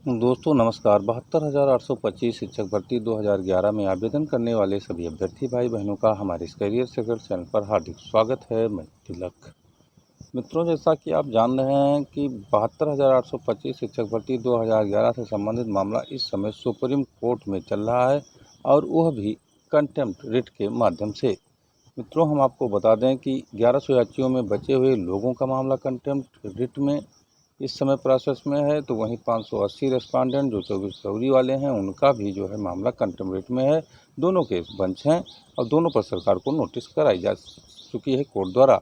दोस्तों नमस्कार। 72,825 शिक्षक भर्ती 2011 में आवेदन करने वाले सभी अभ्यर्थी भाई बहनों का हमारे इस करियर सेक्रेट चैनल पर हार्दिक स्वागत है। मैं तिलक। मित्रों, जैसा कि आप जान रहे हैं कि 72,825 शिक्षक भर्ती 2011 से संबंधित मामला इस समय सुप्रीम कोर्ट में चल रहा है और वह भी कंटेम्प्ट रिट के माध्यम से। मित्रों, हम आपको बता दें कि 1100 याचियों में बचे हुए लोगों का मामला कंटेम्प्ट रिट में इस समय प्रोसेस में है, तो वहीं 580 रेस्पोंडेंट जो 24 फरवरी वाले हैं उनका भी जो है मामला कंटेम्प्ट रिट में है। दोनों केस बंच हैं और दोनों पर सरकार को नोटिस कराई जा चुकी है कोर्ट द्वारा।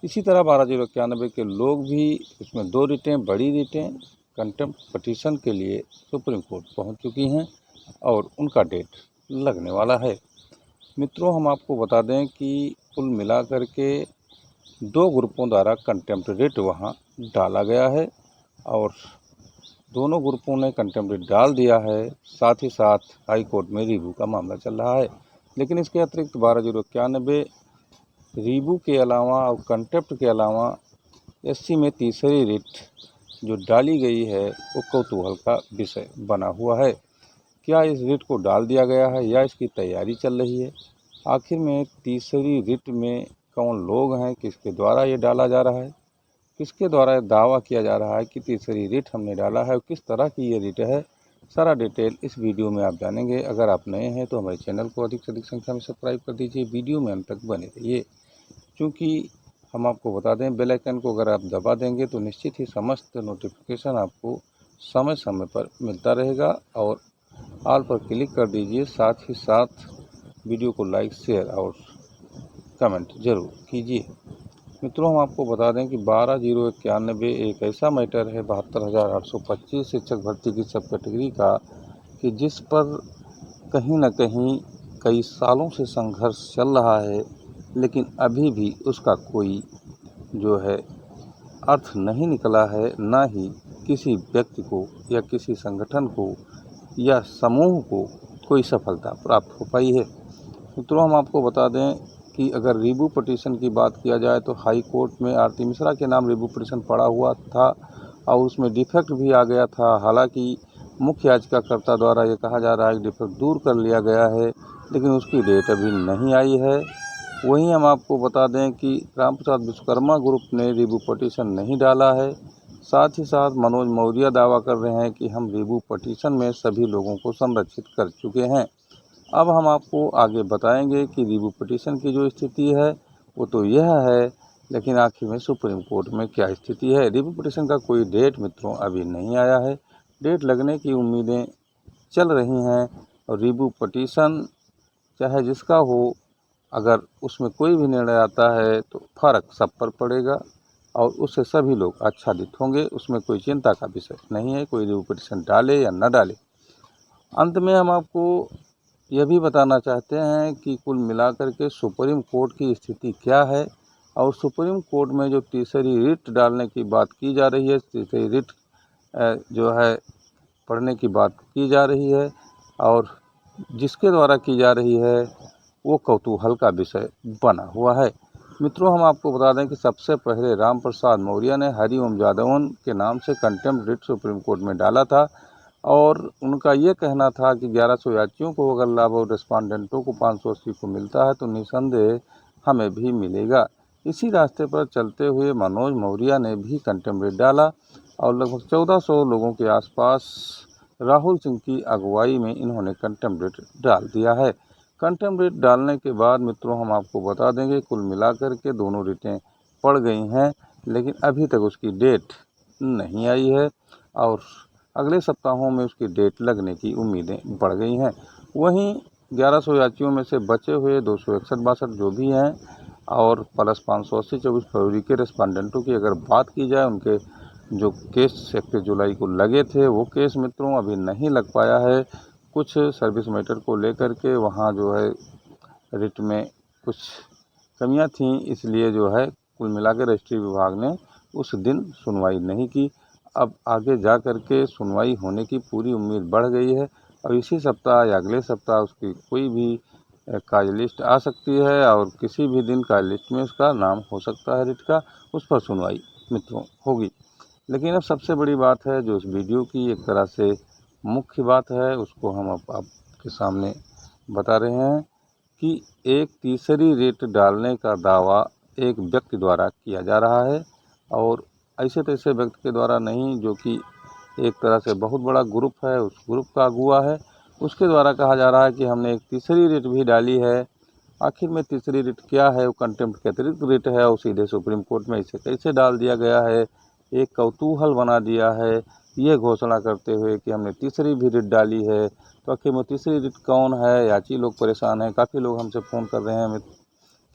इसी तरह 12,091 के लोग भी इसमें 2 रिटें, बड़ी रिटें कंटेम्प्ट पटिशन के लिए सुप्रीम कोर्ट पहुंच चुकी हैं और उनका डेट लगने वाला है। मित्रों, हम आपको बता दें कि कुल मिलाकर के 2 ग्रुपों द्वारा कंटेम्प्ट रिट वहाँ डाला गया है और दोनों ग्रुपों ने कंटेम्प्ट रिट डाल दिया है। साथ ही साथ हाई कोर्ट में रिव्यू का मामला चल रहा है। लेकिन इसके अतिरिक्त 12,091 रिव्यू के अलावा और कंटेम्प्ट के अलावा एससी में तीसरी रिट जो डाली गई है वो कौतूहल का विषय बना हुआ है। क्या इस रिट को डाल दिया गया है या इसकी तैयारी चल रही है? आखिर में तीसरी रिट में कौन लोग हैं, किसके द्वारा ये डाला जा रहा है, किसके द्वारा दावा किया जा रहा है कि तीसरी रिट हमने डाला है और किस तरह की ये रिट है, सारा डिटेल इस वीडियो में आप जानेंगे। अगर आप नए हैं तो हमारे चैनल को अधिक से अधिक संख्या में सब्सक्राइब कर दीजिए, वीडियो में अंत तक बने रहिए। क्योंकि हम आपको बता दें, बेल आइकन को अगर आप दबा देंगे तो निश्चित ही समस्त नोटिफिकेशन आपको समय समय पर मिलता रहेगा और ऑल पर क्लिक कर दीजिए। साथ ही साथ वीडियो को लाइक, शेयर और कमेंट जरूर कीजिए। मित्रों, हम आपको बता दें कि 12,091 एक ऐसा मैटर है 72,825 शिक्षक भर्ती की सब कैटेगरी का कि जिस पर कहीं न कहीं कई सालों से संघर्ष चल रहा है, लेकिन अभी भी उसका कोई जो है अर्थ नहीं निकला है, ना ही किसी व्यक्ति को या किसी संगठन को या समूह को कोई सफलता प्राप्त हो पाई है। मित्रों, हम आपको बता दें कि अगर रिव्यू पटिशन की बात किया जाए तो हाई कोर्ट में आरती मिश्रा के नाम रिव्यू पटिशन पड़ा हुआ था और उसमें डिफेक्ट भी आ गया था। हालांकि मुख्य याचिकाकर्ता द्वारा ये कहा जा रहा है कि डिफेक्ट दूर कर लिया गया है, लेकिन उसकी डेट अभी नहीं आई है। वहीं हम आपको बता दें कि राम प्रसाद विश्वकर्मा ग्रुप ने रिव्यू पटिशन नहीं डाला है। साथ ही साथ मनोज मौर्य दावा कर रहे हैं कि हम रिव्यू पटिशन में सभी लोगों को संरक्षित कर चुके हैं। अब हम आपको आगे बताएंगे कि रिव्यू पटिशन की जो स्थिति है वो तो यह है, लेकिन आखिर में सुप्रीम कोर्ट में क्या स्थिति है। रिव्यू पटिशन का कोई डेट मित्रों अभी नहीं आया है। डेट लगने की उम्मीदें चल रही हैं और रिव्यू पटिशन चाहे जिसका हो, अगर उसमें कोई भी निर्णय आता है तो फ़र्क सब पर पड़ेगा और उससे सभी लोग आच्छादित होंगे। उसमें कोई चिंता का विषय नहीं है, कोई रिव्यू पटिशन डाले या न डाले। अंत में हम आपको यह भी बताना चाहते हैं कि कुल मिलाकर के सुप्रीम कोर्ट की स्थिति क्या है और सुप्रीम कोर्ट में जो तीसरी रिट डालने की बात की जा रही है, तीसरी रिट जो है पढ़ने की बात की जा रही है और जिसके द्वारा की जा रही है वो कौतूहल का विषय बना हुआ है। मित्रों, हम आपको बता दें कि सबसे पहले राम प्रसाद मौर्य ने हरिओम जादवन के नाम से कंटेम्प्ट रिट सुप्रीम कोर्ट में डाला था और उनका ये कहना था कि 1100 याचियों को अगर लाभ और रेस्पोंडेंटों को 580 को मिलता है तो निसंदेह हमें भी मिलेगा। इसी रास्ते पर चलते हुए मनोज मौर्य ने भी कंटेम्प्ट रिट डाला और लगभग 1400 लोगों के आसपास राहुल सिंह की अगुवाई में इन्होंने कंटेम्प्ट रिट डाल दिया है। कंटेम्प्ट रिट डालने के बाद मित्रों हम आपको बता देंगे कुल मिलाकर के दोनों रिटें पड़ गई हैं, लेकिन अभी तक उसकी डेट नहीं आई है और अगले सप्ताहों में उसकी डेट लगने की उम्मीदें बढ़ गई हैं। वहीं 1100 याचियों में से बचे हुए 261-62 जो भी हैं और प्लस 580 24 फरवरी के रेस्पोंडेंटों की अगर बात की जाए, उनके जो केस 31 जुलाई को लगे थे वो केस मित्रों अभी नहीं लग पाया है। कुछ सर्विस मैटर को लेकर के वहाँ जो है रिट में कुछ कमियां थीं, इसलिए जो है कुल मिला के रजिस्ट्री विभाग ने उस दिन सुनवाई नहीं की। अब आगे जा कर के सुनवाई होने की पूरी उम्मीद बढ़ गई है और इसी सप्ताह या अगले सप्ताह उसकी कोई भी कार्य लिस्ट आ सकती है और किसी भी दिन कार्य लिस्ट में उसका नाम हो सकता है रिट का, उस पर सुनवाई मित्रों होगी। लेकिन अब सबसे बड़ी बात है जो इस वीडियो की एक तरह से मुख्य बात है, उसको हम अब आपके सामने बता रहे हैं कि एक तीसरी रेट डालने का दावा एक व्यक्ति द्वारा किया जा रहा है, और ऐसे तैसे व्यक्ति के द्वारा नहीं, जो कि एक तरह से बहुत बड़ा ग्रुप है, उस ग्रुप का अगुआ है, उसके द्वारा कहा जा रहा है कि हमने एक तीसरी रेट भी डाली है। आखिर में तीसरी रिट क्या है? वो कंटेम्प्ट के अतिरिक्त रिट है और सीधे सुप्रीम कोर्ट में इसे कैसे डाल दिया गया है? एक कौतूहल बना दिया है ये घोषणा करते हुए कि हमने तीसरी भी रिट डाली है। तो आखिर में तीसरी रिट कौन है? याची लोग परेशान हैं, काफ़ी लोग हमसे फ़ोन कर रहे हैं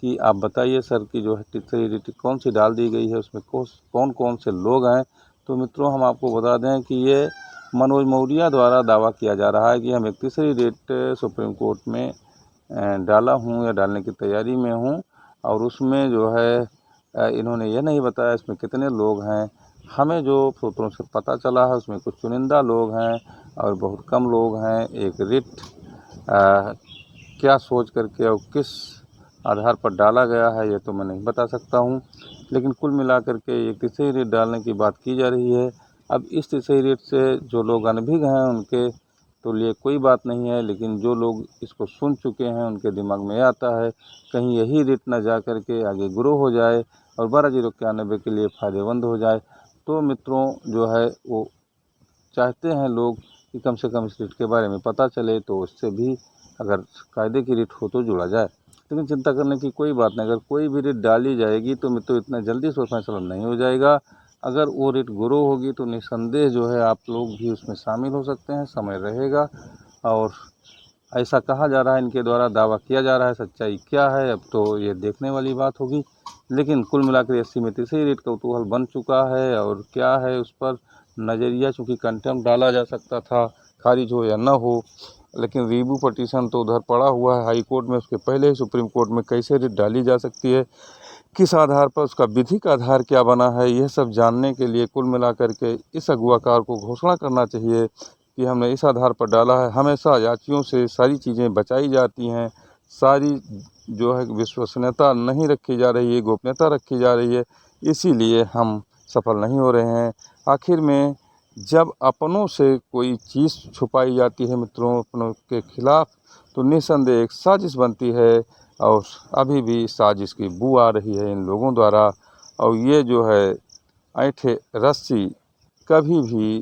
कि आप बताइए सर कि जो है तीसरी रिट कौन सी डाल दी गई है, उसमें कौन कौन से लोग हैं। तो मित्रों, हम आपको बता दें कि ये मनोज मौर्य द्वारा दावा किया जा रहा है कि हम एक तीसरी रिट सुप्रीम कोर्ट में डाला हूँ या डालने की तैयारी में हूँ, और उसमें जो है इन्होंने ये नहीं बताया इसमें कितने लोग हैं। हमें जो सूत्रों से पता चला है उसमें कुछ चुनिंदा लोग हैं और बहुत कम लोग हैं। एक रिट क्या सोच करके और किस आधार पर डाला गया है ये तो मैं नहीं बता सकता हूँ, लेकिन कुल मिलाकर के एक तीसरी रिट डालने की बात की जा रही है। अब इस तीसरी रिट से जो लोग अनभिज्ञ हैं उनके तो लिए कोई बात नहीं है, लेकिन जो लोग इसको सुन चुके हैं उनके दिमाग में आता है कहीं यही रेट न जा कर के आगे ग्रो हो जाए और 12,091 के लिए फ़ायदेमंद हो जाए। तो मित्रों, जो है वो चाहते हैं लोग कि कम से कम इस रेट के बारे में पता चले, तो उससे भी अगर कायदे की रेट हो तो जुड़ा जाए। लेकिन चिंता करने की कोई बात नहीं, अगर कोई भी रेट डाली जाएगी तो मित्रों इतना जल्दी से फैसला नहीं हो जाएगा। अगर वो रेट ग्रो होगी तो निस्संदेह जो है आप लोग भी उसमें शामिल हो सकते हैं, समय रहेगा। और ऐसा कहा जा रहा है, इनके द्वारा दावा किया जा रहा है, सच्चाई क्या है अब तो ये देखने वाली बात होगी। लेकिन कुल मिलाकर 80 में तीसरी रेट कौतूहल बन चुका है, और क्या है उस पर नज़रिया, चूँकि कंटेम्प्ट डाला जा सकता था, खारिज हो या न हो, लेकिन रिव्यू पटिशन तो उधर पड़ा हुआ है हाई कोर्ट में, उसके पहले ही सुप्रीम कोर्ट में कैसे रेट डाली जा सकती है, किस आधार पर, उसका विधिक आधार क्या बना है, यह सब जानने के लिए कुल मिलाकर के इस अगुवाकार को घोषणा करना चाहिए कि हमने इस आधार पर डाला है। हमेशा याचियों से सारी चीज़ें बचाई जाती हैं, सारी जो है विश्वसनीयता नहीं रखी जा रही है, गोपनीयता रखी जा रही है, इसीलिए हम सफल नहीं हो रहे हैं। आखिर में जब अपनों से कोई चीज़ छुपाई जाती है मित्रों, अपनों के खिलाफ, तो निस्संदेह एक साजिश बनती है, और अभी भी साजिश की बू आ रही है इन लोगों द्वारा। और ये जो है ऐंठे रस्सी कभी भी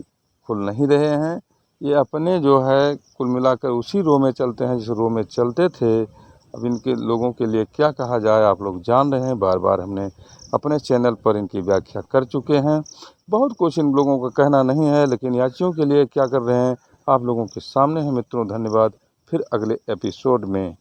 खुल नहीं रहे हैं, ये अपने जो है कुल मिलाकर उसी रो में चलते हैं जिस रो में चलते थे। अब इनके लोगों के लिए क्या कहा जाए, आप लोग जान रहे हैं, बार बार हमने अपने चैनल पर इनकी व्याख्या कर चुके हैं। बहुत कुछ इन लोगों का कहना नहीं है, लेकिन याचियों के लिए क्या कर रहे हैं आप लोगों के सामने है मित्रों। धन्यवाद, फिर अगले एपिसोड में।